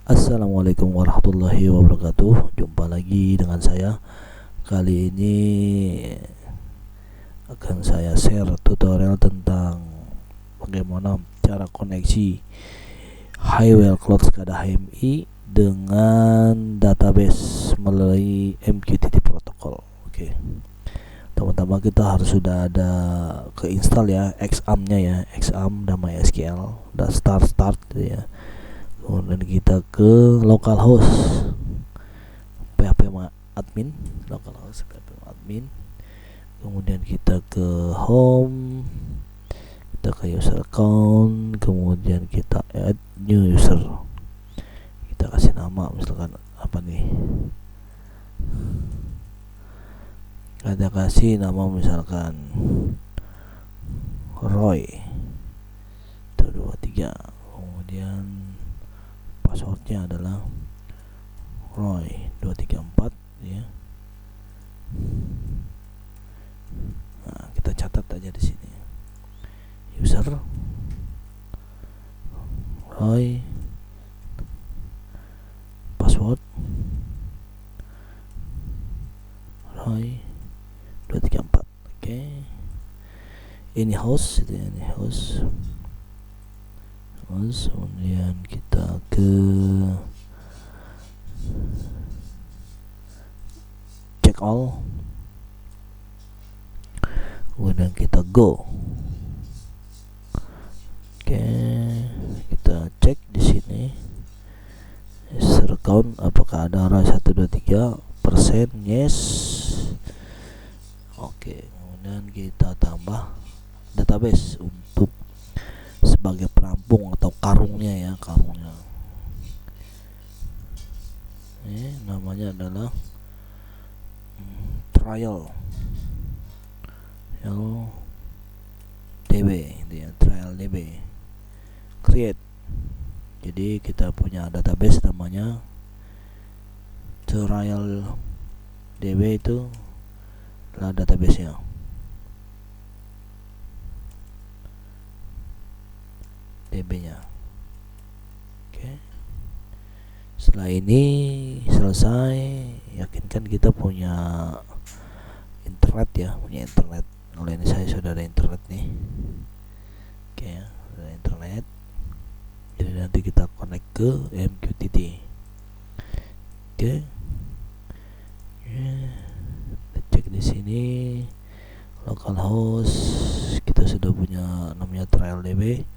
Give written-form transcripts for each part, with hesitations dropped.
Assalamualaikum warahmatullahi wabarakatuh. Jumpa lagi dengan saya. Kali ini akan saya share tutorial tentang bagaimana cara koneksi Highwell Cloud SCADA HMI dengan database melalui MQTT protokol. Oke. Teman-teman, kita harus sudah ada keinstall ya XAMP-nya ya, XAMP dan MySQL, dan start ya. Kemudian kita ke localhost PHP admin, localhost PHP admin. Kemudian kita ke home, kita ke user account, kemudian kita add new user. Kita kasih nama misalkan apa nih? Kita kasih nama misalkan Roy 123. Kemudian passwordnya adalah Roy 234 ya. Nah, kita catat aja di sini. User Roy, password Roy 234. Oke. Ini host itu ya, ini host. Kemudian kita ke check all, kemudian kita go. Oke, kita cek di sini user account apakah ada Roy 123%, yes. Oke, kemudian kita tambah database untuk sebagai perampung atau karungnya ya, karungnya. Ini namanya adalah trial DB, ya, trial DB create. Jadi kita punya database namanya trial DB, itu adalah database-nya. DB-nya. Oke. Setelah ini selesai, yakinkan kita punya internet ya, punya internet. Kalau ini saya sudah ada internet nih. Oke ya, ada internet. Jadi nanti kita connect ke MQTT. Oke. Kita cek di sini localhost, kita sudah punya namanya trial DB.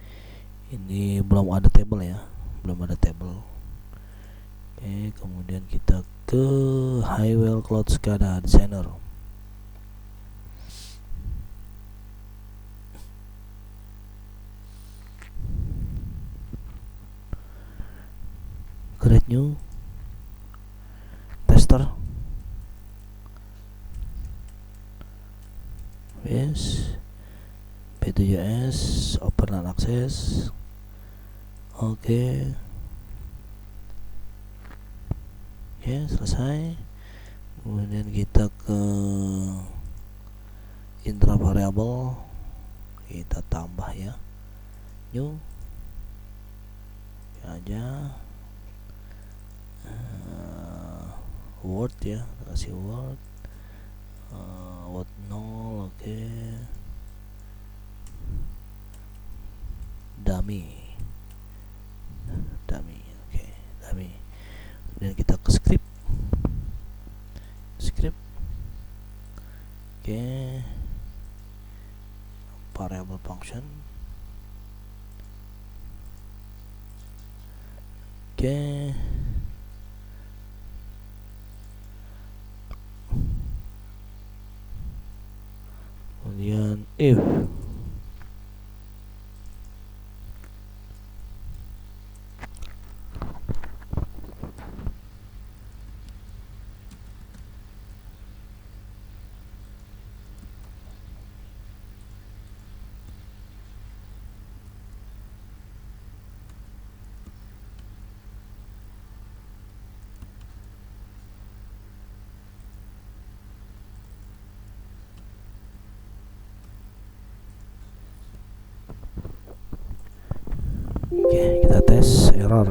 Ini belum ada table ya, belum ada table. Oke, kemudian kita ke Highwell Cloud SCADA Designer. Create new tester. Yes. P7s open and access. Oke. Oke, selesai. Kemudian kita ke intra variable, kita tambah ya, new aja, word ya, kasih word, word 0. Oke. Dummy, oke, dummy. Dan kita ke script, oke, variable function, oke. Kemudian if Oke, kita tes error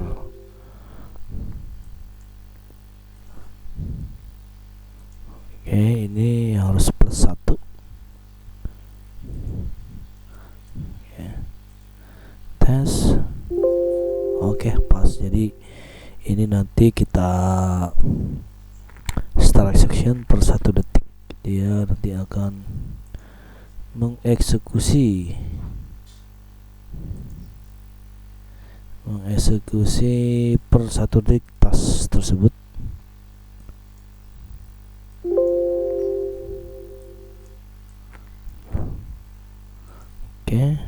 Jadi ini nanti kita start execution per 1 detik, dia nanti akan mengeksekusi per 1 detik task tersebut. Oke,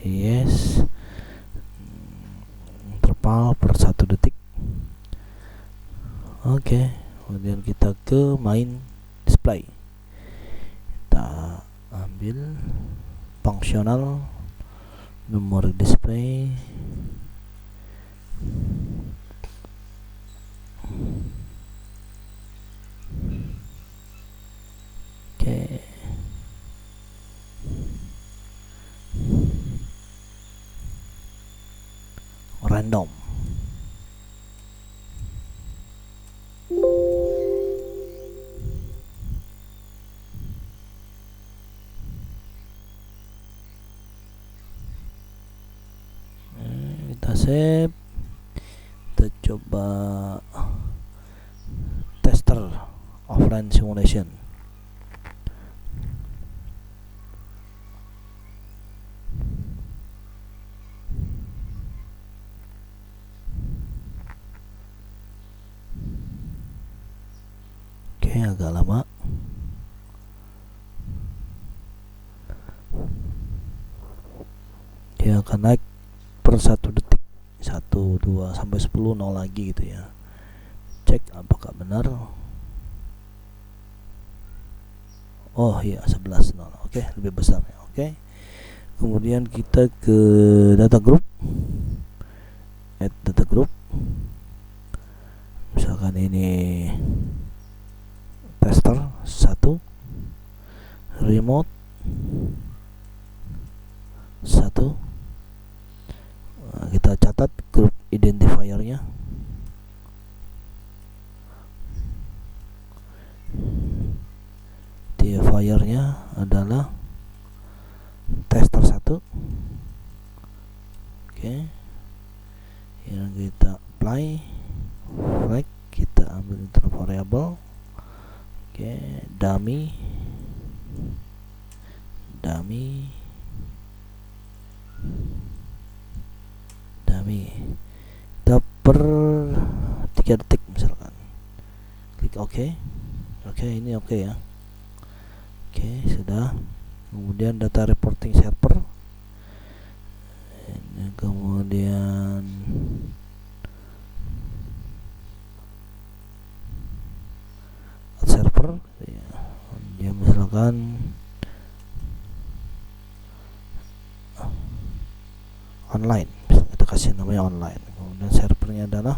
yes, interval per 1 detik. Oke, kemudian kita ke main display, kita ambil fungsional memory display. Oke, random. Kita save, kita coba tester offline simulation. Oke, agak lama. Dia akan naik per 1 detik, 1, 2 sampai 10, 0 lagi gitu ya. Cek apakah benar. Oh iya, 11, 0. Oke, lebih besar ya. Oke. Kemudian kita ke data group, add data group. Misalkan ini tester 1, remote 1. Kita catat grup identifiernya. Identifiernya adalah tester 1. Oke, yang kita apply flag, kita ambil internal variable. Oke, dummy kita per 3 detik misalkan, klik OK. Oke, ini oke ya. Oke, sudah. Kemudian data reporting server, kemudian server ya, dia misalkan online, kita kasih namanya online. Kemudian servernya adalah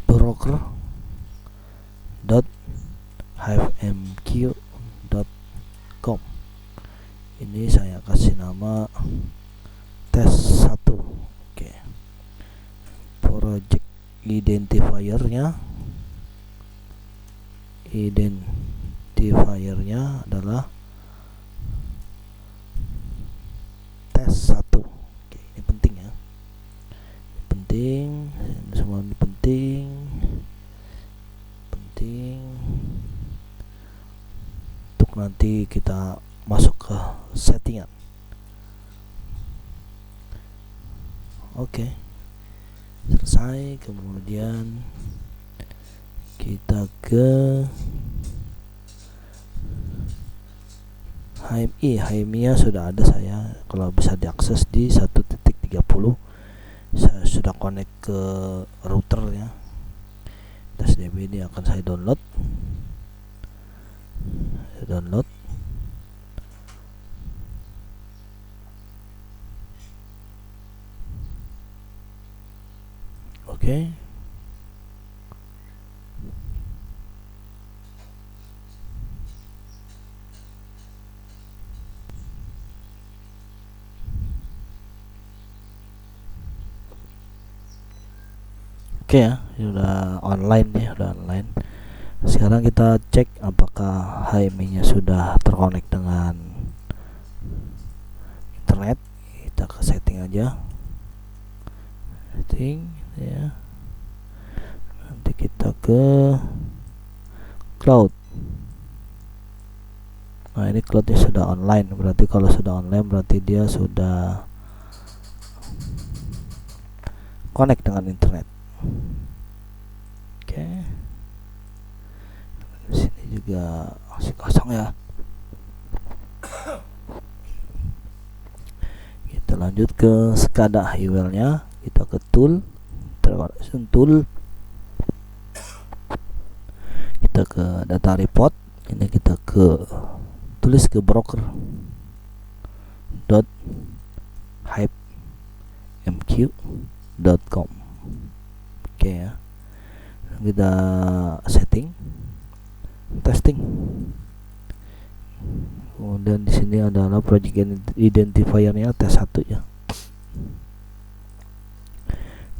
broker.hivemq.com. ini saya kasih nama tes 1. Oke, project identifiernya adalah tes 1. Oke, ini penting ya, penting, semua ini penting untuk nanti kita masuk ke settingan. Oke, selesai. Kemudian kita ke HMI-nya sudah ada saya, kalau bisa diakses di 1.30. Saya sudah connect ke router ya. Tes DB ini akan saya download. Oke. Oke ya, sudah online ya, sudah online. Sekarang kita cek apakah HMI-nya sudah terkonek dengan internet. Kita ke setting aja. setting ya. Nanti kita ke cloud. Nah, ini cloudnya sudah online, berarti kalau sudah online berarti dia sudah connect dengan internet. Oke. Di sini juga masih kosong ya. Kita lanjut ke SCADA Highwell-nya. Kita ke tool, interconnection tool. Kita ke data report. Ini kita ke tulis ke broker .hypemq.com. Oke ya. Kita setting, testing. Kemudian di sini adalah project identifier-nya tes 1 ya.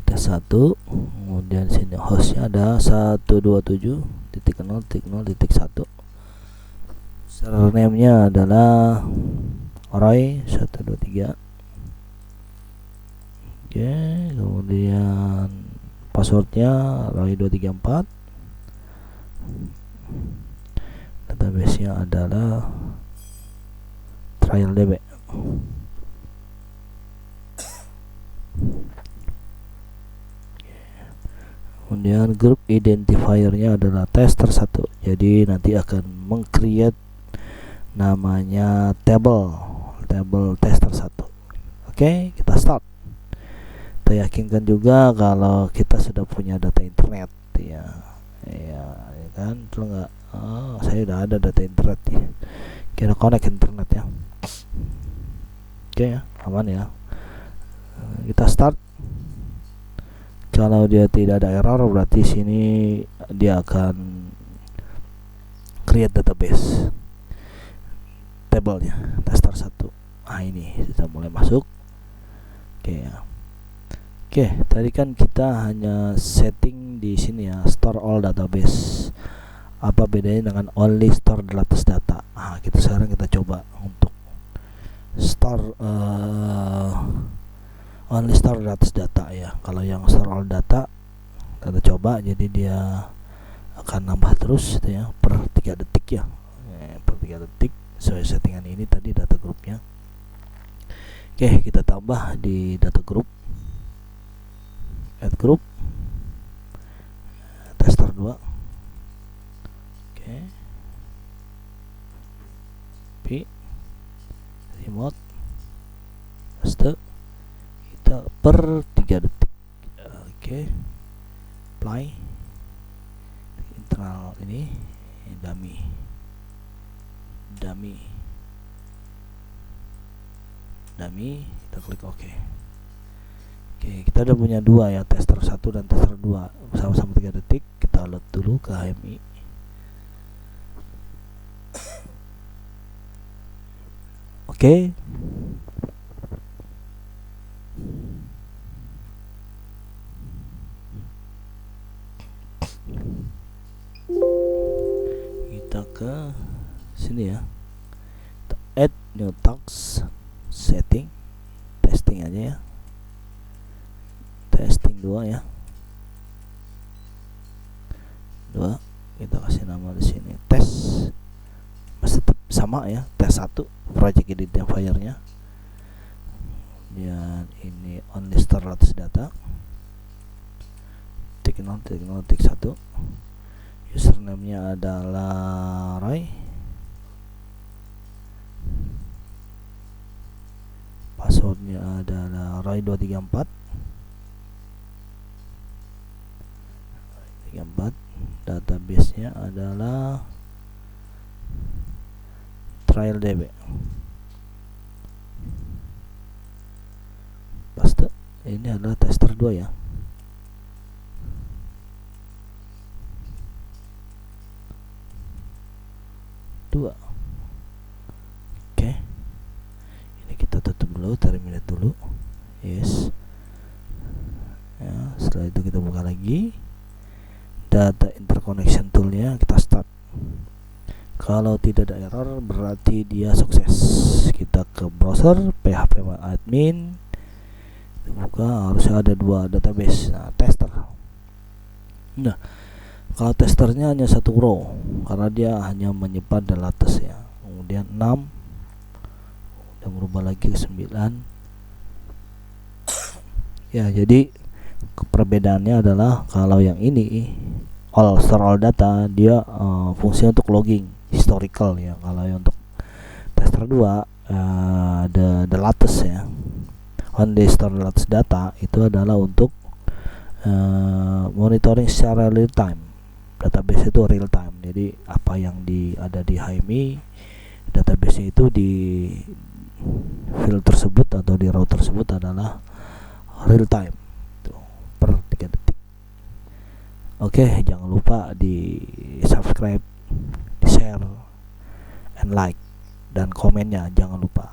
Tes 1. Kemudian sini hostnya ada 127.0.0.1. Server name-nya adalah Roy 123. Oke, kemudian passwordnya Roy 234. Database-nya adalah TrialDB. Kemudian group identifier-nya adalah tester 1. Jadi nanti akan meng-create namanya table tester 1. Oke, kita start. Kita yakinkan juga kalau kita sudah punya data internet ya. Ya kan, betul nggak? Oh, saya udah ada data internet ya. Kita connect internet ya. Oke ya, aman ya. Kita start. Kalau dia tidak ada error berarti sini dia akan create database tabelnya tester 1. Nah, ini sudah mulai masuk. Oke ya. Oke, tadi kan kita hanya setting di sini ya, store all database. Apa bedanya dengan only store the latest data? Nah, sekarang kita coba untuk store only store the latest data ya. Kalau yang store all data kita coba, jadi dia akan nambah terus gitu ya, per 3 detik ya. Per 3 detik sesuai settingan ini tadi data grupnya. Oke, kita tambah di data group, add group tester 2. Oke, P remote paste, kita per 3 detik. Oke, apply internal ini dummy, kita klik OK. Oke, kita udah punya 2 ya, tester 1 dan tester 2 sama-sama 3 detik. Kita load dulu ke HMI. Oke. Kita ke sini ya. Kita add new task setting, testing aja ya. Testing 2 ya. 2 kita kasih nama di sini tes. Masih tetap sama ya, tes 1 project identifier-nya. Dan ini only store latest data. Tik 0, tik 0, tik 1. Username-nya adalah Roy. Password-nya adalah Roy 234. Database-nya adalah TrialDB. Paste. Ini adalah tester 2 ya. Oke, ini kita tutup dulu, terminate dulu. Yes ya. Setelah itu kita buka lagi data interconnection toolnya, kita start. Kalau tidak ada error berarti dia sukses. Kita ke browser php admin, buka, harusnya ada 2 database. Nah, tester. Nah, kalau testernya hanya 1 row karena dia hanya menyimpan the latest ya. Kemudian 6 udah berubah lagi ke 9. Ya, jadi perbedaannya adalah kalau yang ini all store all data, dia fungsinya untuk logging historical ya. Kalau yang untuk tester 2 the latest ya, on the store latest data, itu adalah untuk monitoring secara real time. Database itu real time, jadi apa yang ada di HMI database itu di field tersebut atau di row tersebut adalah real time tuh, per 3 detik. Oke, jangan lupa di subscribe, di share, and like, dan komennya jangan lupa.